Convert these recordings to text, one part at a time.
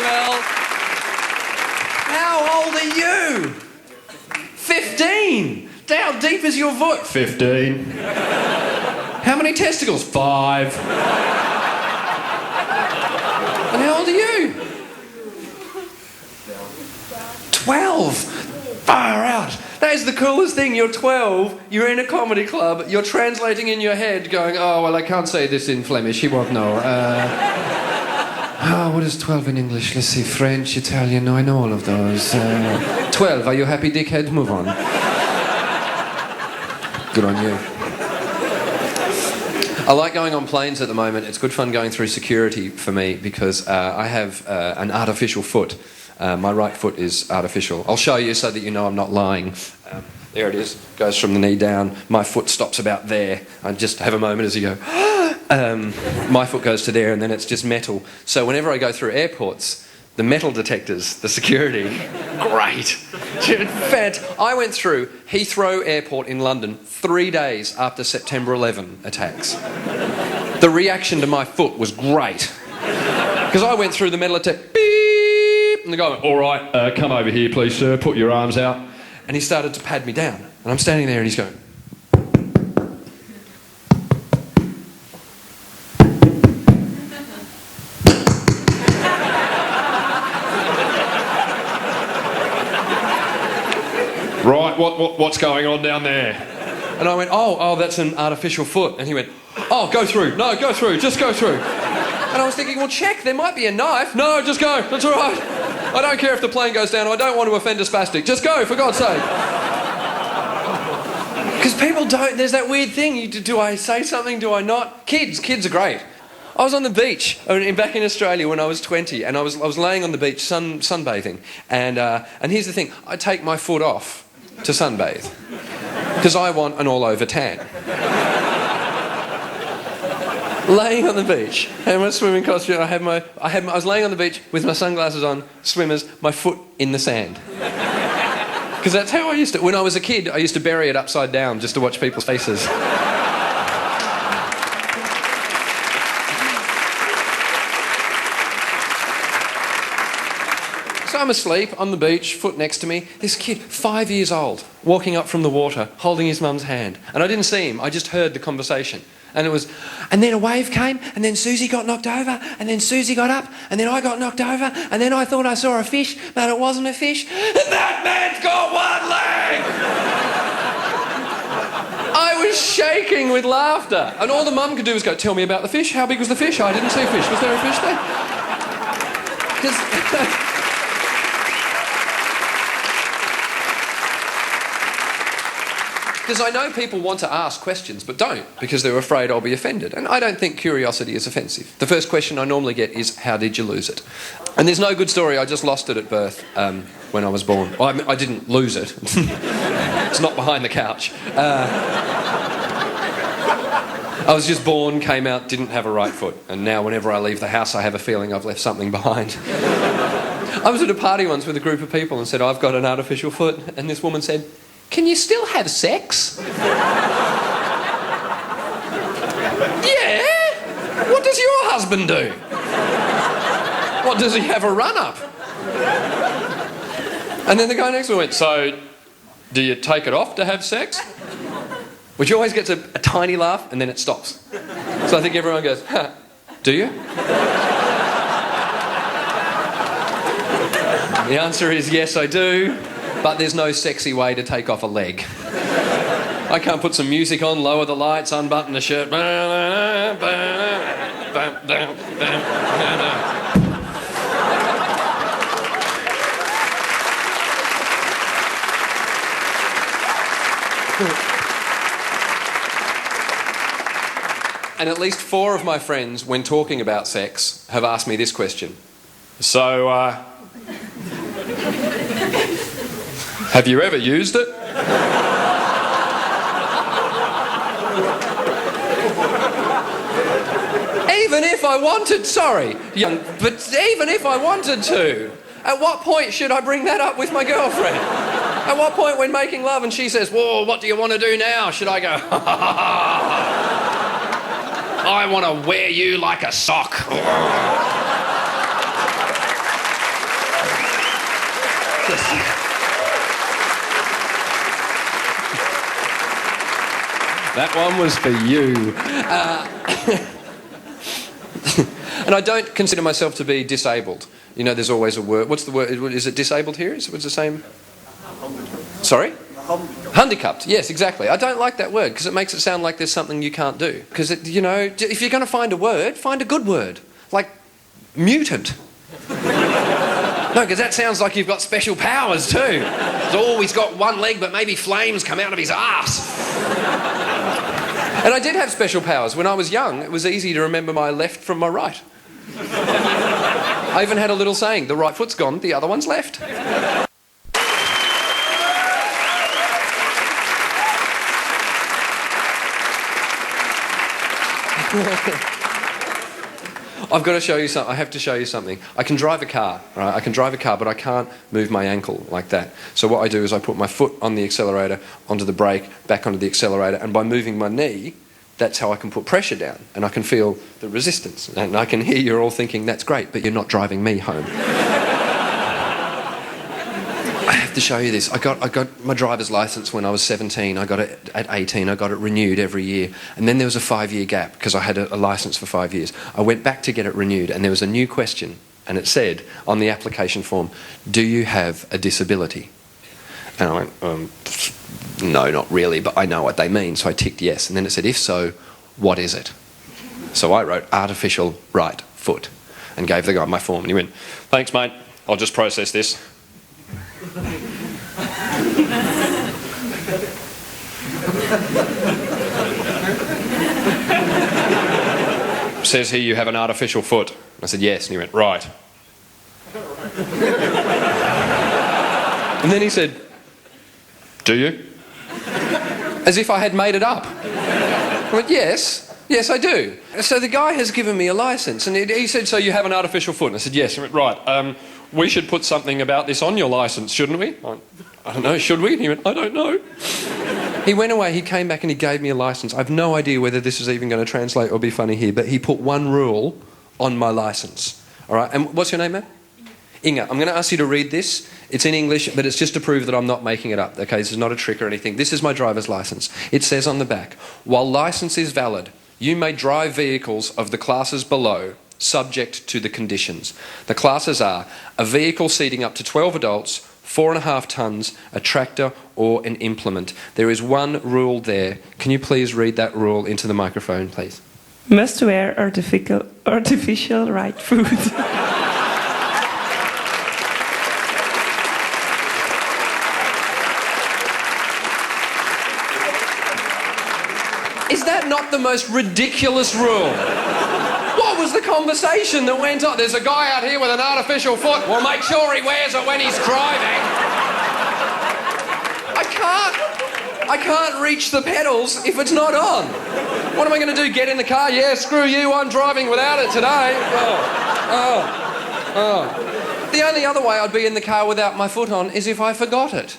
Mel. How old are you? 15. How deep is your voice? 15. How many testicles? 5. And how old are you? 12. Far out. That is the coolest thing. You're 12, you're in a comedy club, you're translating in your head going, oh, well, I can't say this in Flemish, he won't know. What is 12 in English? Let's see, French, Italian, no, I know all of those. 12, are you happy, dickhead? Move on. Good on you. I like going on planes at the moment. It's good fun going through security for me because I have an artificial foot. My right foot is artificial. I'll show you so that you know I'm not lying. There it is. Goes from the knee down. My foot stops about there. I just have a moment as you go. My foot goes to there and then it's just metal. So whenever I go through airports, the metal detectors, the security, great. I went through Heathrow Airport in London 3 days after September 11 attacks. The reaction to my foot was great. Because I went through the metal detector, beep, and the guy went, all right, come over here, please, sir, put your arms out. And he started to pad me down. And I'm standing there and he's going, right, what's going on down there? And I went, oh, that's an artificial foot. And he went, oh, go through. No, go through. Just go through. And I was thinking, well, check, there might be a knife. No, just go. That's all right. I don't care if the plane goes down. I don't want to offend a spastic. Just go, for God's sake. Because people don't, there's that weird thing. Do I say something? Do I not? Kids are great. I was on the beach back in Australia when I was 20, and I was laying on the beach sunbathing. And here's the thing, I take my foot off to sunbathe because I want an all-over tan. Laying on the beach, I had my swimming costume. I was laying on the beach with my sunglasses on, swimmers, my foot in the sand. Because that's how I used to. When I was a kid, I used to bury it upside down just to watch people's faces. So I'm asleep on the beach, foot next to me. This kid, 5 years old, walking up from the water, holding his mum's hand. And I didn't see him, I just heard the conversation. And then a wave came, and then Susie got knocked over, and then Susie got up, and then I got knocked over, and then I thought I saw a fish, but it wasn't a fish. And that man's got one leg! I was shaking with laughter. And all the mum could do was go, tell me about the fish. How big was the fish? I didn't see a fish. Was there a fish there? Because I know people want to ask questions, but don't, because they're afraid I'll be offended. And I don't think curiosity is offensive. The first question I normally get is, how did you lose it? And there's no good story, I just lost it at birth when I was born. Well, I didn't lose it. It's not behind the couch. I was just born, came out, didn't have a right foot. And now whenever I leave the house, I have a feeling I've left something behind. I was at a party once with a group of people and said, I've got an artificial foot. And this woman said, can you still have sex? Yeah? What does your husband do? What, does he have a run-up? And then the guy next to me went, so, do you take it off to have sex? Which always gets a tiny laugh and then it stops. So I think everyone goes, huh, do you? The answer is yes, I do. But there's no sexy way to take off a leg. I can't put some music on, lower the lights, unbutton the shirt. And at least 4 of my friends, when talking about sex, have asked me this question. So, have you ever used it? Even if I wanted, sorry, young, but even if I wanted to, at what point should I bring that up with my girlfriend? At what point when making love and she says, whoa, what do you want to do now? Should I go, ha ha ha, I want to wear you like a sock. That one was for you. And I don't consider myself to be disabled. You know, there's always a word. What's the word? Is it disabled here? Is it the same? Sorry? Handicapped. Yes, exactly. I don't like that word because it makes it sound like there's something you can't do. Because, you know, if you're going to find a word, find a good word. Like mutant. No, because that sounds like you've got special powers too. So, he's got one leg but maybe flames come out of his arse. And I did have special powers. When I was young, it was easy to remember my left from my right. I even had a little saying, the right foot's gone, the other one's left. I've got to show you something. I have to show you something. I can drive a car, right? I can drive a car, but I can't move my ankle like that. So what I do is I put my foot on the accelerator, onto the brake, back onto the accelerator, and by moving my knee, that's how I can put pressure down, and I can feel the resistance. And I can hear you're all thinking, that's great, but you're not driving me home. I have to show you this. I got my driver's license when I was 17. I got it at 18. I got it renewed every year. And then there was a 5-year gap because I had a license for 5 years. I went back to get it renewed and there was a new question. And it said on the application form, do you have a disability? And I went, no, not really, but I know what they mean. So I ticked yes. And then it said, if so, what is it? So I wrote artificial right foot and gave the guy my form. And he went, thanks, mate. I'll just process this. Says here you have an artificial foot. I said yes, and he went, right. And then he said, do you? As if I had made it up. I went, yes, I do. So the guy has given me a license, and he said, so you have an artificial foot? And I said, yes. He went, right, we should put something about this on your license, shouldn't we? I don't know, should we? And he went, I don't know. He went away, he came back and he gave me a license. I've no idea whether this is even going to translate or be funny here, but he put one rule on my license. All right, and what's your name, man? Inga. I'm going to ask you to read this. It's in English, but it's just to prove that I'm not making it up. Okay, this is not a trick or anything. This is my driver's license. It says on the back, while license is valid, you may drive vehicles of the classes below, subject to the conditions. The classes are a vehicle seating up to 12 adults, 4.5 tonnes, a tractor or an implement. There is one rule there. Can you please read that rule into the microphone, please? Must wear artificial right foot. Is that not the most ridiculous rule? What was the conversation that went on? There's a guy out here with an artificial foot. Well, make sure he wears it when he's driving. I can't reach the pedals if it's not on. What am I going to do? Get in the car? Yeah, screw you, I'm driving without it today. The only other way I'd be in the car without my foot on is if I forgot it.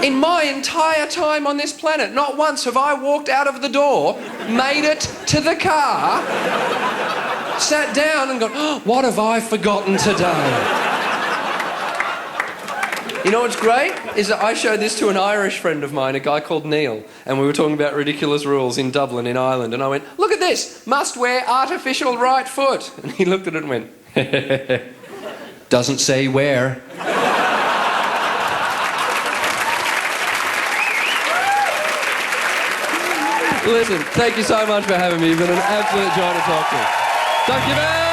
In my entire time on this planet, not once have I walked out of the door, made it to the car, sat down and gone, oh, what have I forgotten today? You know what's great? Is that I showed this to an Irish friend of mine, a guy called Neil, and we were talking about ridiculous rules in Dublin, in Ireland, and I went, look at this, must wear artificial right foot. And he looked at it and went, doesn't say where. Listen, thank you so much for having me. You've been an absolute joy to talk to. Thank you, man.